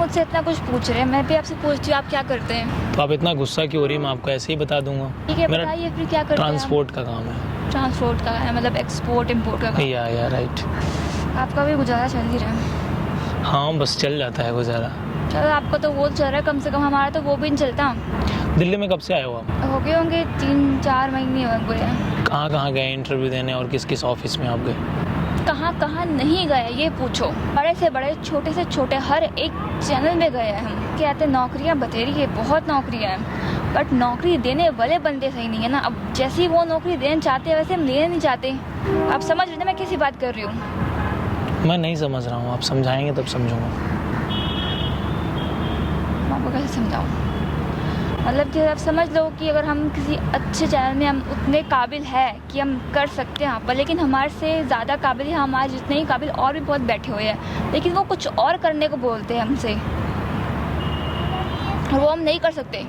मुझसे इतना कुछ पूछ रहे हैं, मैं भी आपसे पूछती हूँ आप क्या करते हैं। तो आप इतना गुस्सा क्यों हो रही है? मैं आपको ऐसे ही बता दूंगा। ठीक है, मेरा बताइए फिर क्या करते हैं। ट्रांसपोर्ट का काम है। ट्रांसपोर्ट का है, मतलब एक्सपोर्ट इम्पोर्ट का काम। या राइट। आपका भी गुजारा चल ही रहा है। हाँ बस चल जाता है गुजारा। चलो आपका तो वो चल रहा है, कम से कम हमारा तो वो भी नहीं चलता। दिल्ली में कब से आए हो आप? हो गए होंगे 3-4 महीने हो गए हैं। कहाँ कहाँ गए इंटरव्यू देने और किस किस ऑफिस में आप गए? कहाँ कहाँ नहीं गए ये पूछो। बड़े से बड़े छोटे से छोटे हर एक चैनल में गए हैं हम। कहते हैं नौकरियाँ बतेरी है, बहुत नौकरियाँ हैं, बट नौकरी देने वाले बंदे सही नहीं है ना। अब जैसी वो नौकरी देना चाहते हैं वैसे हम लेना नहीं चाहते। आप समझ रहे हैं मैं किसी बात कर रही हूँ? मैं नहीं समझ रहा हूँ, आप समझाएंगे तब समझूंगा। मैं आपको कैसे समझाऊँ? मतलब कि आप समझ लो कि अगर हम किसी अच्छे चैनल में हम उतने काबिल है कि हम कर सकते हैं पर लेकिन हमारे से ज़्यादा काबिल है, हमारे जितने ही काबिल और भी बहुत बैठे हुए हैं, लेकिन वो कुछ और करने को बोलते हैं हमसे और वो हम नहीं कर सकते।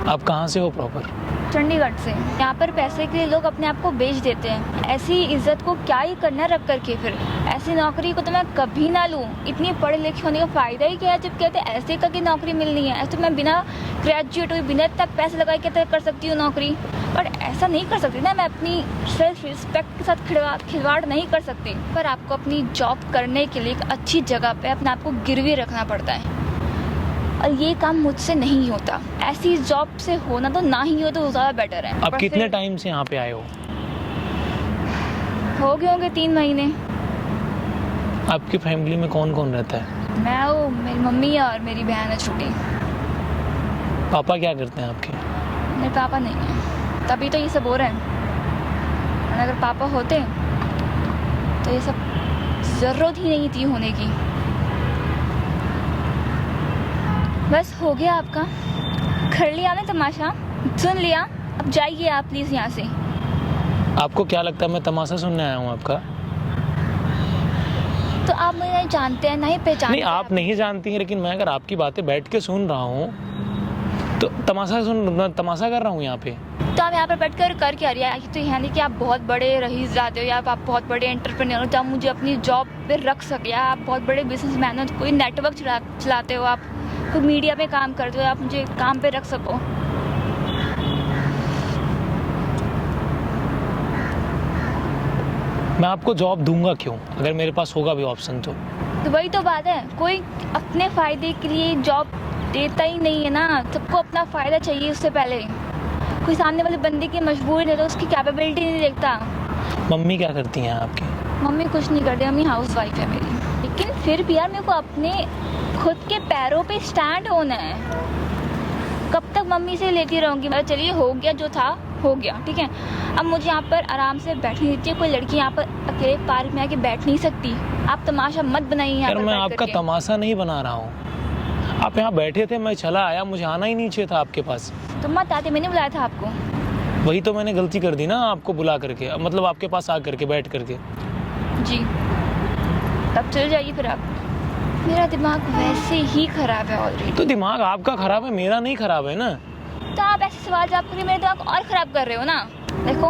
आप कहाँ से हो प्रॉपर? चंडीगढ़ से। यहाँ पर पैसे के लिए लोग अपने आप को बेच देते हैं। ऐसी इज्जत को क्या ही करना रख करके, फिर ऐसी नौकरी को तो मैं कभी ना लूँ। इतनी पढ़े लिखे होने का फ़ायदा ही क्या है जब कहते हैं ऐसे करके नौकरी मिलनी है। ऐसे तो मैं बिना ग्रेजुएट हुई बिना इतना पैसे लगाए के कर सकती हूँ नौकरी, पर ऐसा नहीं कर सकती ना। मैं अपनी सेल्फ रिस्पेक्ट के साथ खिलवाड़ नहीं कर सकती। पर आपको अपनी जॉब करने के लिए एक अच्छी जगह पर अपने आप को गिरवी रखना पड़ता है और ये काम मुझसे नहीं होता। ऐसी जॉब से होना तो ना ही हो तो ज़्यादा बेटर है। आप कितने टाइम से यहाँ पे आए हो गए होंगे 3 महीने। आपकी फैमिली में कौन कौन रहता है? मैं हूँ, मेरी मम्मी और मेरी बहन है छोटी। पापा क्या करते हैं आपके? मेरे पापा नहीं है, तभी तो ये सब हो रहा है। और अगर पापा होते तो ये सब ज़रूरत ही नहीं थी होने की। बस हो गया आपका, कर लिया ना तमाशा, सुन लिया, अब जाइए आप प्लीज़ यहाँ से। आपको क्या लगता है मैं तमाशा सुनने आया हूँ आपका? तो आप मुझे नहीं जानते हैं, नहीं पहचानते। नहीं आप नहीं जानती हैं, लेकिन मैं अगर आपकी बातें बैठ के सुन रहा हूँ तो तमाशा कर रहा हूँ यहाँ पे। तो आप यहाँ पर बैठ कर क्या रही है? तो यहाँ नहीं कि आप बहुत बड़े रईस जाते हो या आप बहुत बड़े एंटरप्रेन्योर हो, जब मुझे अपनी जॉब पे रख सके, या आप बहुत बड़े बिजनेसमैन हो, कोई नेटवर्क चलाते हो, आप कोई मीडिया में काम करते हो, आप मुझे काम पे रख सको। मैं आपको जॉब दूंगा क्यों अगर मेरे पास होगा भी ऑप्शन तो वही तो बात है, कोई अपने फ़ायदे के लिए जॉब देता ही नहीं है ना। सबको अपना फ़ायदा चाहिए उससे पहले। कोई सामने वाले बंदे की मजबूरी नहीं तो उसकी कैपेबिलिटी नहीं देखता। मम्मी क्या करती हैं आपकी? मम्मी कुछ नहीं करती, मम्मी हाउस वाइफ है मेरी। लेकिन फिर भी यार मेरे को अपने खुद के पैरों पे स्टैंड होना है। कब तक मम्मी से लेती रहूँगी? मतलब चलिए हो गया जो था हो गया, ठीक है। अब मुझे यहाँ पर आराम से बैठने दीजिए। कोई लड़की यहाँ पर अकेले पार्क में आके बैठ नहीं सकती। आप तमाशा मत बनाइए यहाँ पर। मैं आपका तमाशा नहीं बना रहा हूँ। आप यहाँ बैठे थे, मैं चला आया, मुझे आना ही नहीं चाहिए था आपके पास। तो मत आते, मैंने बुलाया था आपको। वही तो मैंने गलती कर दी ना, आपको बुला करके, मतलब आपके पास आ करके बैठ करके। जी तब चल जाइए फिर आप। मेरा दिमाग वैसे ही खराब है ऑलरेडी। तो दिमाग आपका खराब है, मेरा नहीं खराब है ना। तो आप ऐसे सवाल जवाब करके मेरे दिमाग और ख़राब कर रहे हो ना। देखो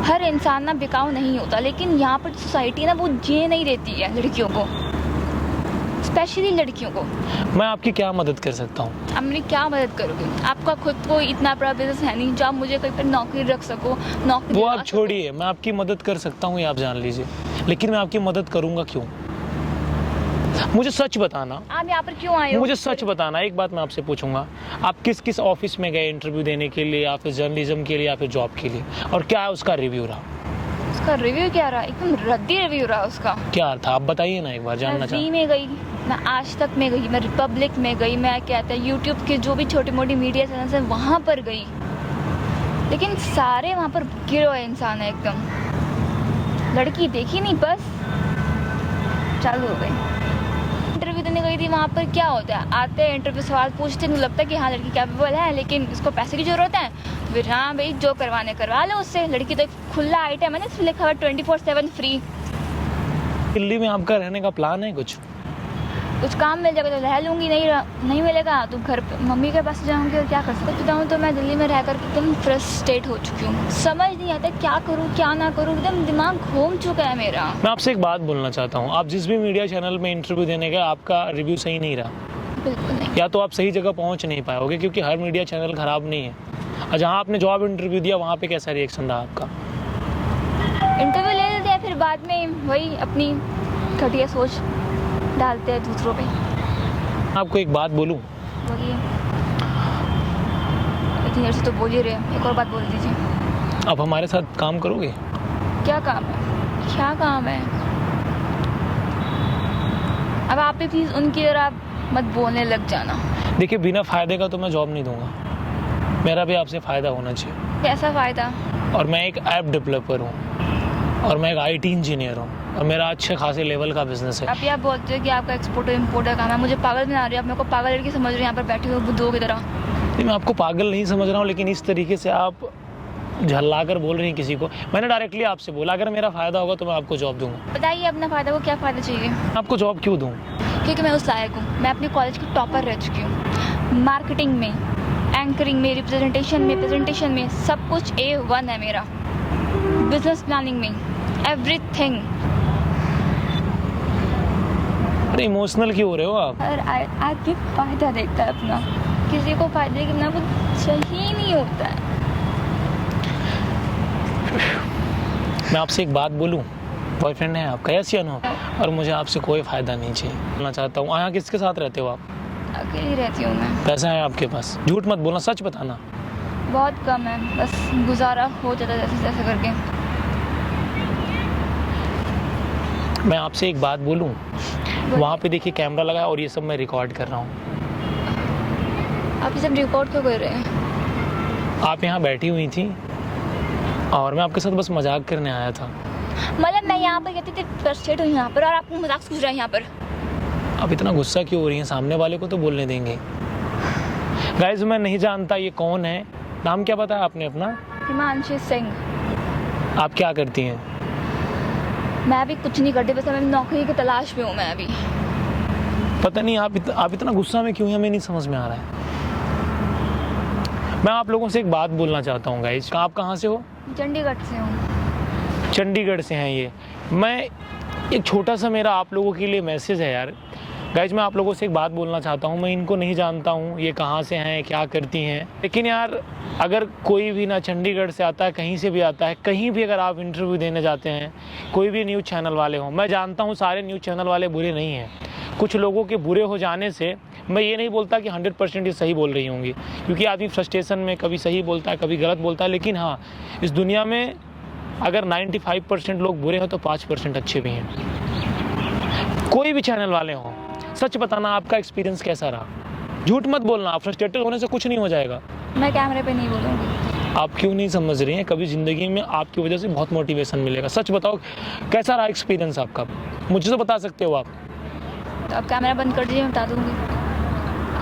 हर इंसान ना बिकाऊ नहीं होता, लेकिन यहाँ पर सोसाइटी ना वो जीने नहीं देती है लड़कियों को, स्पेशली लड़कियों को। मैं आपकी क्या मदद कर सकता हूँ? आप मेरी क्या मदद करोगे? आपका खुद को इतना बड़ा बिजनेस है नहीं जो आप मुझे कहीं पर नौकरी रख सको। नौकरी वो आप छोड़िए, मैं आपकी मदद कर सकता हूँ ये आप जान लीजिए, लेकिन मैं आपकी मदद करूँगा क्यों? मुझे सच बताना। आप यहाँ पर क्यों आए हो? मुझे सच बताना। एक बात मैं आपसे पूछूंगा, आप किस किस ऑफिस में गए इंटरव्यू देने के लिए, या फिर जर्नलिज्म के लिए, या फिर जॉब के लिए, और क्या उसका रिव्यू रहा? उसका रिव्यू क्या रहा? एकदम रद्दी रिव्यू रहा उसका। क्या था आप बताइए ना, एक बार जानना चाहूँ। में गई, मैं आज तक में गई, मैं रिपब्लिक में गई, मैं कहता है यूट्यूब के जो भी छोटी मोटी मीडिया चैनल है वहाँ पर गई, लेकिन सारे वहाँ पर गिरे हुए इंसान है एकदम। लड़की देखी नहीं, बस चालू हो गई। इंटरव्यू देने गई थी, वहाँ पर क्या होता है, आते हैं इंटरव्यू सवाल पूछते हैं, लगता है कि हाँ लड़की कैपेबल है, लेकिन इसको पैसे की ज़रूरत है, तो फिर हाँ भाई जो करवाने करवा लो उससे। लड़की तो एक खुला आइटम है ना, इसमें लिखा हुआ 24/7 फ्री। दिल्ली में आपका रहने का प्लान है कुछ? कुछ काम मिल जाएगा तो रह लूँगी, नहीं मिलेगा तो घर पे मम्मी के पास जाऊँगी और क्या कर सकती बताऊँ। तो मैं दिल्ली में रह कर एकदम फ्रस्ट्रेट हो चुकी हूँ, समझ नहीं आता क्या करूँ क्या ना करूँ, एकदम दिमाग घूम चुका है मेरा। मैं आपसे एक बात बोलना चाहता हूँ, आप जिस भी मीडिया चैनल में इंटरव्यू देने गए आपका रिव्यू सही नहीं रहा। बिल्कुल नहीं। या तो आप सही जगह पहुँच नहीं पाओगे क्योंकि हर मीडिया चैनल ख़राब नहीं है। और जहाँ आपने जॉब इंटरव्यू दिया वहाँ पे कैसा रिएक्शन रहा आपका? इंटरव्यू ले लेते हैं फिर बाद में वही अपनी घटिया सोच डालते हैं दूसरों पे। आपको एक बात बोलूँ? बोलिए। इतनी देर से तो बोल ही रहे हैं, एक और बात बोल दीजिए। आप हमारे साथ काम करोगे? क्या काम है? क्या काम है? अब आप भी प्लीज़ उनकी तरह मत बोलने लग जाना। देखिए, बिना फ़ायदे का तो मैं जॉब नहीं दूंगा, मेरा भी आपसे फ़ायदा होना चाहिए। कैसा फ़ायदा? और मैं एक ऐप डेवलपर हूँ और मैं एक IT इंजीनियर हूँ और मेरा अच्छे खासे लेवल का बिजनेस है। आप बोलते हो कि आपका एक्सपोर्ट और इम्पोर्ट का काम है, मुझे पागल बना रही हो आप, मेरे को पागल लड़की समझ रही हो यहाँ पर बैठी हुई बुद्धों की तरह। नहीं, मैं आपको पागल नहीं समझ रहा हूँ, लेकिन इस तरीके से आप झल्ला कर बोल रही हैं किसी को। मैंने डायरेक्टली आपसे बोला अगर मेरा फ़ायदा होगा तो मैं आपको जॉब दूंगा। बताइए अपना फ़ायदा, वो क्या फ़ायदा चाहिए? आपको जॉब क्यों दूँ? क्योंकि मैं उस लायक हूँ, मैं अपनी कॉलेज की टॉपर रह चुकी हूँ। मार्केटिंग में, एंकरिंग में, रिप्रेजेंटेशन में, प्रेजेंटेशन में सब कुछ A1 है मेरा। बिजनेस प्लानिंग में एवरीथिंग। अरे इमोशनल क्यों हो रहे हो आप? और आदमी फ़ायदा देखता है अपना, किसी को फ़ायदे के बिना कुछ सही नहीं होता है। मैं आपसे एक बात बोलूं, बॉयफ्रेंड है आपका, यस या नो? और मुझे आपसे कोई फ़ायदा नहीं चाहिए। बोलना चाहता हूँ, यहाँ किसके साथ रहते हो आप? अकेली रहती हूँ मैं। पैसा है आपके पास? झूठ मत बोलना, सच बताना। बहुत कम है, बस गुजारा हो जाता जैसे जैसे करके। मैं आपसे एक बात बोलूं, वहाँ पे देखिए कैमरा लगा है और ये सब मैं रिकॉर्ड कर रहा हूँ। आप ये सब रिकॉर्ड क्यों कर रहे हैं? आप यहाँ बैठी हुई थी और मैं आपके साथ बस मजाक करने आया था। मतलब मैं यहाँ पर कहती थी फ्रस्ट्रेट हूँ यहाँ पर और आपको मजाक सूझ रहा है यहाँ पर। आप इतना गुस्सा क्यों हो रही हैं? सामने वाले को तो बोलने देंगे। गाइस, मैं नहीं जानता ये कौन है। नाम क्या बताया आपने अपना? हिमांशी सिंह। आप क्या करती हैं? मैं अभी कुछ नहीं करती, बस मैं नौकरी की तलाश में हूँ मैं अभी। पता नहीं आप इतना गुस्सा में क्यों हैं, हमें नहीं समझ में आ रहा है। मैं आप लोगों से एक बात बोलना चाहता हूँ गाइस। आप कहाँ से हो? चंडीगढ़ से हूँ। चंडीगढ़ से हैं ये। मैं एक छोटा सा मेरा आप लोगों के लिए मैसेज है यार। गाइज, मैं आप लोगों से एक बात बोलना चाहता हूँ। मैं इनको नहीं जानता हूँ ये कहाँ से हैं, क्या करती हैं, लेकिन यार अगर कोई भी ना चंडीगढ़ से आता है, कहीं से भी आता है, कहीं भी अगर आप इंटरव्यू देने जाते हैं, कोई भी न्यूज़ चैनल वाले हों, मैं जानता हूँ सारे न्यूज़ चैनल वाले बुरे नहीं हैं। कुछ लोगों के बुरे हो जाने से मैं ये नहीं बोलता कि 100% ये सही बोल रही होंगी, क्योंकि आदमी फ्रस्ट्रेशन में कभी सही बोलता है कभी गलत बोलता है। लेकिन हाँ, इस दुनिया में अगर 95% लोग बुरे हो तो 5% अच्छे भी हैं। कोई भी चैनल वाले हों, सच बताना आपका एक्सपीरियंस कैसा रहा। झूठ मत बोलना, आप फ्रस्ट्रेटेड होने से कुछ नहीं हो जाएगा। मैं कैमरे पे नहीं बोलूँगी। आप क्यों नहीं समझ रही हैं? कभी ज़िंदगी में आपकी वजह से बहुत मोटिवेशन मिलेगा। सच बताओ, कैसा रहा एक्सपीरियंस आपका? मुझे तो बता सकते हो आप। तो आप कैमरा बंद कर दीजिए, मैं बता दूँगी।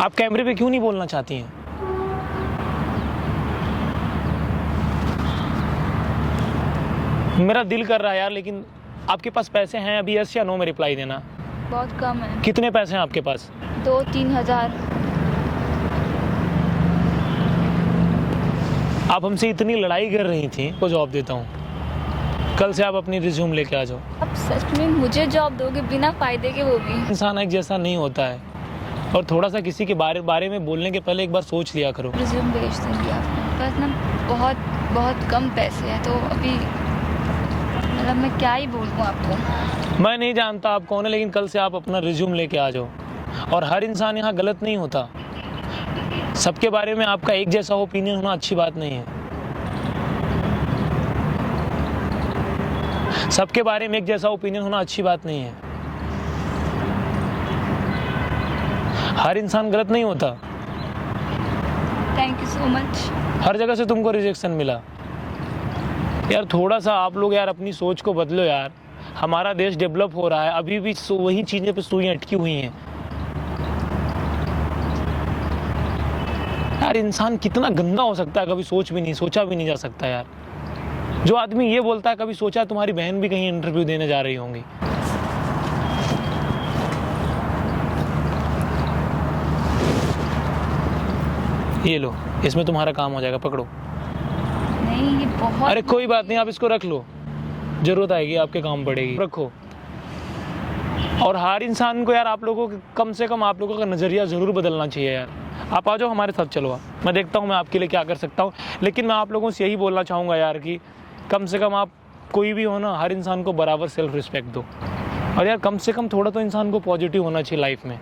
आप कैमरे पे क्यों नहीं बोलना चाहती हैं? मेरा दिल कर रहा है यार, लेकिन आपके पास पैसे हैं अभी? यस या नो में रिप्लाई देना। बहुत कम है। कितने पैसे हैं आपके पास? 2-3 हज़ार। आप हमसे इतनी लड़ाई कर रही थी, को जॉब देता हूँ। कल से आप अपनी रिज्यूम लेके आ जाओ। आप सच में मुझे जॉब दोगे बिना फ़ायदे के? वो भी इंसान एक जैसा नहीं होता है, और थोड़ा सा किसी के बारे में बोलने के पहले एक बार सोच लिया करो। रिज्यूम भेज दूँगी आपको, बस ना बहुत कम पैसे हैं तो अभी मतलब मैं क्या ही बोलूँ आपको। मैं नहीं जानता आप कौन है, लेकिन कल से आप अपना रिज्यूम लेके आ जाओ। और हर इंसान यहाँ गलत नहीं होता। सबके बारे में आपका एक जैसा ओपिनियन होना अच्छी बात नहीं है। सबके बारे में एक जैसा ओपिनियन होना अच्छी बात नहीं है। हर इंसान गलत नहीं होता। Thank you so much. हर जगह से तुमको रिजेक्शन मिला यार। थोड़ा सा आप लोग यार अपनी सोच को बदलो यार। हमारा देश डेवलप हो रहा है, अभी भी वही चीज़ें पे सुइयां अटकी हुई हैं यार। इंसान कितना गंदा हो सकता है, कभी सोचा भी नहीं जा सकता यार। जो आदमी ये बोलता है, कभी सोचा तुम्हारी बहन भी कहीं इंटरव्यू देने जा रही होंगी। ये लो, इसमें तुम्हारा काम हो जाएगा, पकड़ो। नहीं ये बहुत अरे कोई बात नहीं, आप इसको रख लो, ज़रूरत आएगी, आपके काम पड़ेगी, रखो। और हर इंसान को यार आप लोगों को कम से कम आप लोगों का नज़रिया ज़रूर बदलना चाहिए यार। आप आ जाओ हमारे साथ, चलो आप, मैं देखता हूँ मैं आपके लिए क्या कर सकता हूँ। लेकिन मैं आप लोगों से यही बोलना चाहूँगा यार कि कम से कम आप कोई भी हो ना, हर इंसान को बराबर सेल्फ रिस्पेक्ट दो। और यार कम से कम थोड़ा तो इंसान को पॉजिटिव होना चाहिए लाइफ में।